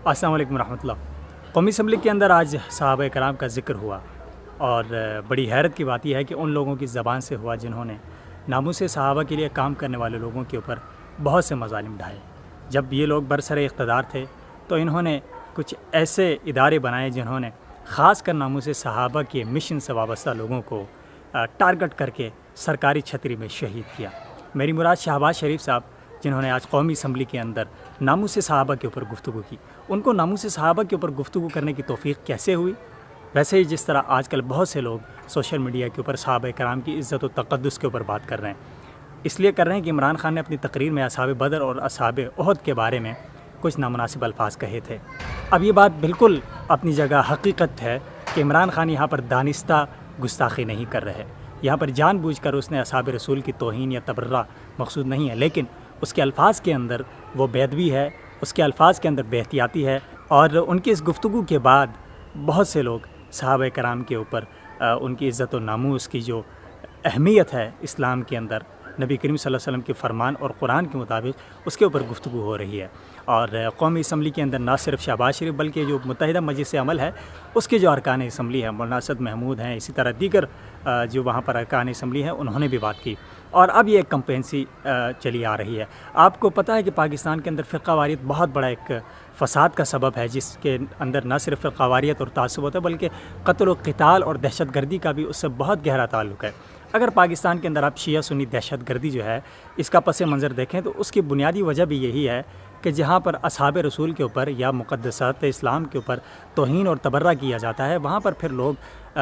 السلام علیکم ورحمۃ اللہ۔ قومی اسمبلی کے اندر آج صحابہ کرام کا ذکر ہوا اور بڑی حیرت کی بات یہ ہے کہ ان لوگوں کی زبان سے ہوا جنہوں نے ناموس صحابہ کے لیے کام کرنے والے لوگوں کے اوپر بہت سے مظالم ڈھائے۔ جب یہ لوگ برسر اقتدار تھے تو انہوں نے کچھ ایسے ادارے بنائے جنہوں نے خاص کر ناموس صحابہ کے مشن سے وابستہ لوگوں کو ٹارگٹ کر کے سرکاری چھتری میں شہید کیا۔ میری مراد شہباز شریف صاحب جنہوں نے آج قومی اسمبلی کے اندر ناموس صحابہ کے اوپر گفتگو کی، ان کو ناموس صحابہ کے اوپر گفتگو کرنے کی توفیق کیسے ہوئی؟ ویسے ہی جس طرح آج کل بہت سے لوگ سوشل میڈیا کے اوپر صحابہ کرام کی عزت و تقدس کے اوپر بات کر رہے ہیں، اس لیے کر رہے ہیں کہ عمران خان نے اپنی تقریر میں اصحاب بدر اور اصحاب احد کے بارے میں کچھ نامناسب الفاظ کہے تھے۔ اب یہ بات بالکل اپنی جگہ حقیقت ہے کہ عمران خان یہاں پر دانستہ گستاخی نہیں کر رہے، یہاں پر جان بوجھ کر اس نے اصحاب رسول کی توہین یا تبرہ مقصود نہیں ہے، لیکن اس کے الفاظ کے اندر وہ بے ادبی ہے، اس کے الفاظ کے اندر بے احتیاطی ہے، اور ان کی اس گفتگو کے بعد بہت سے لوگ صحابہ کرام کے اوپر ان کی عزت و ناموس کی جو اہمیت ہے اسلام کے اندر، نبی کریم صلی اللہ علیہ وسلم کے فرمان اور قرآن کے مطابق اس کے اوپر گفتگو ہو رہی ہے۔ اور قومی اسمبلی کے اندر نہ صرف شہباز شریف بلکہ جو متحدہ مجلس عمل ہے اس کے جو ارکان اسمبلی ہیں، مولانا اسد محمود ہیں، اسی طرح دیگر جو وہاں پر ارکان اسمبلی ہیں، انہوں نے بھی بات کی، اور اب یہ ایک کمپینسی چلی آ رہی ہے۔ آپ کو پتہ ہے کہ پاکستان کے اندر فرقہ واریت بہت بڑا ایک فساد کا سبب ہے، جس کے اندر نہ صرف فرقہ واریت اور تعصب ہوتا ہے بلکہ قتل و قتال اور دہشت گردی کا بھی اس سے بہت گہرا تعلق ہے۔ اگر پاکستان کے اندر آپ شیعہ سنی دہشت گردی جو ہے اس کا پس منظر دیکھیں تو اس کی بنیادی وجہ بھی یہی ہے کہ جہاں پر اصحاب رسول کے اوپر یا مقدسات اسلام کے اوپر توہین اور تبرہ کیا جاتا ہے، وہاں پر پھر لوگ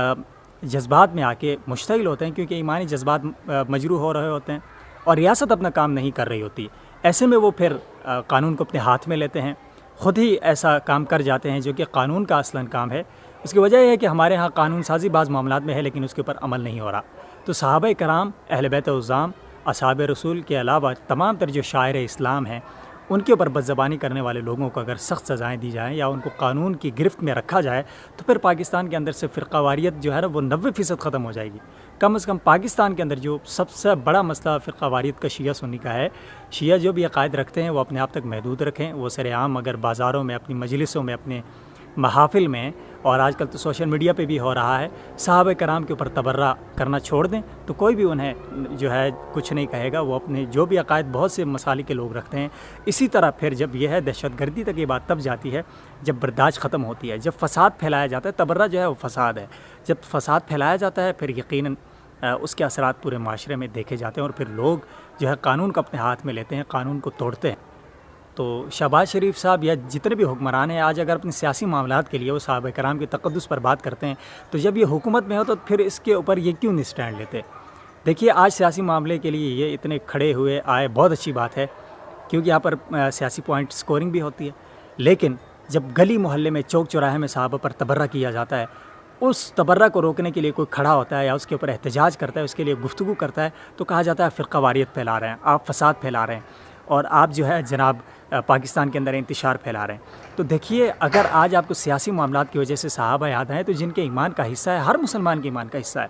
جذبات میں آ کے مشتعل ہوتے ہیں، کیونکہ ایمانی جذبات مجروح ہو رہے ہوتے ہیں اور ریاست اپنا کام نہیں کر رہی ہوتی۔ ایسے میں وہ پھر قانون کو اپنے ہاتھ میں لیتے ہیں، خود ہی ایسا کام کر جاتے ہیں جو کہ قانون کا اصلاً کام ہے۔ اس کی وجہ یہ ہے کہ ہمارے ہاں قانون سازی بعض معاملات میں ہے لیکن اس کے اوپر عمل نہیں ہو رہا۔ تو صحابہ کرام، اہل بیت اعظام، اصحاب رسول کے علاوہ تمام تر جو شاعر اسلام ہیں ان کے اوپر بدزبانی کرنے والے لوگوں کو اگر سخت سزائیں دی جائیں یا ان کو قانون کی گرفت میں رکھا جائے تو پھر پاکستان کے اندر سے فرقہ واریت جو ہے نا وہ 90% ختم ہو جائے گی۔ کم از کم پاکستان کے اندر جو سب سے بڑا مسئلہ فرقہ واریت کا شیعہ سنی کا ہے، شیعہ جو بھی عقائد رکھتے ہیں وہ اپنے آپ تک محدود رکھیں، وہ سر عام اگر بازاروں میں، اپنی مجلسوں میں، اپنے محافل میں، اور آج کل تو سوشل میڈیا پہ بھی ہو رہا ہے، صحابہ کرام کے اوپر تبرہ کرنا چھوڑ دیں تو کوئی بھی انہیں جو ہے کچھ نہیں کہے گا۔ وہ اپنے جو بھی عقائد بہت سے مسالک کے لوگ رکھتے ہیں، اسی طرح پھر جب یہ ہے دہشت گردی تک یہ بات تب جاتی ہے جب برداشت ختم ہوتی ہے، جب فساد پھیلایا جاتا ہے۔ تبرہ جو ہے وہ فساد ہے، جب فساد پھیلایا جاتا ہے پھر یقیناً اس کے اثرات پورے معاشرے میں دیکھے جاتے ہیں اور پھر لوگ جو ہے قانون کو اپنے ہاتھ میں لیتے ہیں، قانون کو توڑتے ہیں۔ تو شہباز شریف صاحب یا جتنے بھی حکمران ہیں آج اگر اپنے سیاسی معاملات کے لیے وہ صحابہ کرام کے تقدس پر بات کرتے ہیں تو جب یہ حکومت میں ہو تو پھر اس کے اوپر یہ کیوں نہیں سٹینڈ لیتے؟ دیکھیے آج سیاسی معاملے کے لیے یہ اتنے کھڑے ہوئے آئے، بہت اچھی بات ہے کیونکہ یہاں پر سیاسی پوائنٹ سکورنگ بھی ہوتی ہے، لیکن جب گلی محلے میں چوک چوراہے میں صحابہ پر تبرہ کیا جاتا ہے، اس تبرہ کو روکنے کے لیے کوئی کھڑا ہوتا ہے یا اس کے اوپر احتجاج کرتا ہے، اس کے لیے گفتگو کرتا ہے تو کہا جاتا ہے فرقہ واریت پھیلا رہے ہیں، آپ فساد پھیلا رہے ہیں اور آپ جو ہے جناب پاکستان کے اندر انتشار پھیلا رہے ہیں۔ تو دیکھیے اگر آج آپ کو سیاسی معاملات کی وجہ سے صحابہ یاد آئیں تو جن کے ایمان کا حصہ ہے، ہر مسلمان کے ایمان کا حصہ ہے،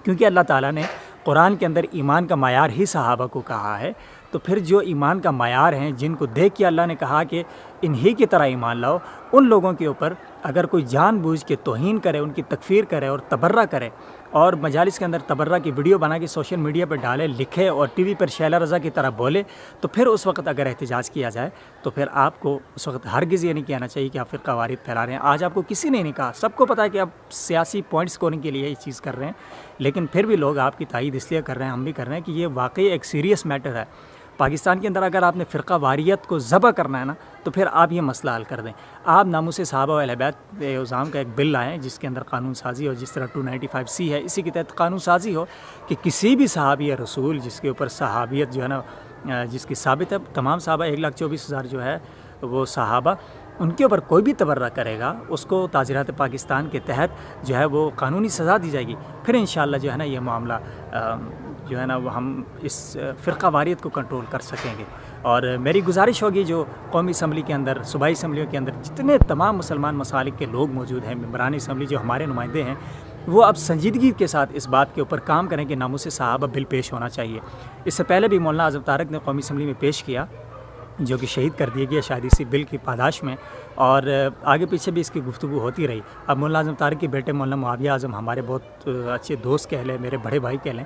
کیونکہ اللہ تعالیٰ نے قرآن کے اندر ایمان کا معیار ہی صحابہ کو کہا ہے۔ تو پھر جو ایمان کا معیار ہیں، جن کو دیکھ کے اللہ نے کہا کہ انہی کی طرح ایمان لاؤ، ان لوگوں کے اوپر اگر کوئی جان بوجھ کے توہین کرے، ان کی تکفیر کرے اور تبرہ کرے اور مجالس کے اندر تبرہ کی ویڈیو بنا کے سوشل میڈیا پہ ڈالے، لکھے اور ٹی وی پر شیلہ رضا کی طرح بولے، تو پھر اس وقت اگر احتجاج کیا جائے تو پھر آپ کو اس وقت ہرگز یہ نہیں کہنا چاہیے کہ آپ فرقہ واریت پھیلا رہے ہیں۔ آج آپ کو کسی نے نہیں کہا، سب کو پتہ ہے کہ آپ سیاسی پوائنٹ سکورنگ کے لیے یہ چیز کر رہے ہیں، لیکن پھر بھی لوگ آپ کی تائید اس لیے کر رہے ہیں، ہم بھی کر رہے ہیں کہ یہ واقعی ایک سیریس میٹر ہے۔ پاکستان کے اندر اگر آپ نے فرقہ واریت کو ذبح کرنا ہے نا تو پھر آپ یہ مسئلہ حل کر دیں۔ آپ ناموس صحابہ و اہل بیت اعظام کا ایک بل لائیں جس کے اندر قانون سازی ہو، جس طرح 295C ہے، اسی کے تحت قانون سازی ہو کہ کسی بھی صحابی رسول جس کے اوپر صحابیت جو ہے نا جس کی ثابت ہے، تمام صحابہ 1,24,000 جو ہے وہ صحابہ، ان کے اوپر کوئی بھی تبرہ کرے گا اس کو تعزیرات پاکستان کے تحت جو ہے وہ قانونی سزا دی جائے گی۔ پھر انشاءاللہ جو ہے نا یہ معاملہ جو ہے نا وہ ہم اس فرقہ واریت کو کنٹرول کر سکیں گے۔ اور میری گزارش ہوگی جو قومی اسمبلی کے اندر، صوبائی اسمبلیوں کے اندر جتنے تمام مسلمان مسالک کے لوگ موجود ہیں، ممبران اسمبلی جو ہمارے نمائندے ہیں، وہ اب سنجیدگی کے ساتھ اس بات کے اوپر کام کریں کہ ناموس صحابہ بل پیش ہونا چاہیے۔ اس سے پہلے بھی مولانا اعظم طارق نے قومی اسمبلی میں پیش کیا جو کہ شہید کر دیا گیا شاید اسی بل کی پاداش میں، اور آگے پیچھے بھی اس کی گفتگو ہوتی رہی۔ اب مولانا اعظم طارق کے بیٹے مولانا معاویہ اعظم ہمارے بہت اچھے دوست کہہ لیں، میرے بڑے بھائی کہہ لیں،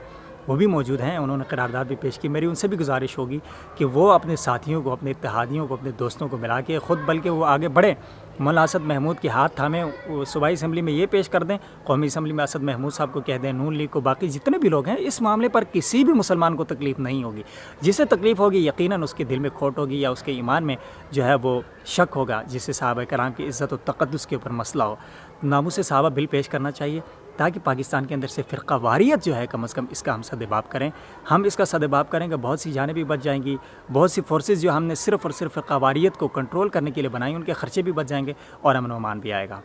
وہ بھی موجود ہیں، انہوں نے قرارداد بھی پیش کی۔ میری ان سے بھی گزارش ہوگی کہ وہ اپنے ساتھیوں کو، اپنے اتحادیوں کو، اپنے دوستوں کو ملا کے خود بلکہ وہ آگے بڑھیں، مولانا اسد محمود کے ہاتھ تھامیں، صوبائی اسمبلی میں یہ پیش کر دیں، قومی اسمبلی میں اسد محمود صاحب کو کہہ دیں، نون لیگ کو، باقی جتنے بھی لوگ ہیں، اس معاملے پر کسی بھی مسلمان کو تکلیف نہیں ہوگی۔ جسے تکلیف ہوگی یقیناً اس کے دل میں کھوٹ ہوگی یا اس کے ایمان میں جو ہے وہ شک ہوگا، جسے صحابہ کرام کی عزت و تقدس کے اوپر مسئلہ ہو۔ ناموس صحابہ بل پیش کرنا چاہیے تاکہ پاکستان کے اندر سے فرقہ واریت جو ہے کم از کم اس کا ہم سدباب کریں۔ ہم اس کا سدباب کریں گے، بہت سی جانیں بھی بچ جائیں گی، بہت سی فورسز جو ہم نے صرف اور صرف فرقہ واریت کو کنٹرول کرنے کے لیے بنائی ان کے خرچے بھی بچ جائیں گے، اور امن و امان بھی آئے گا۔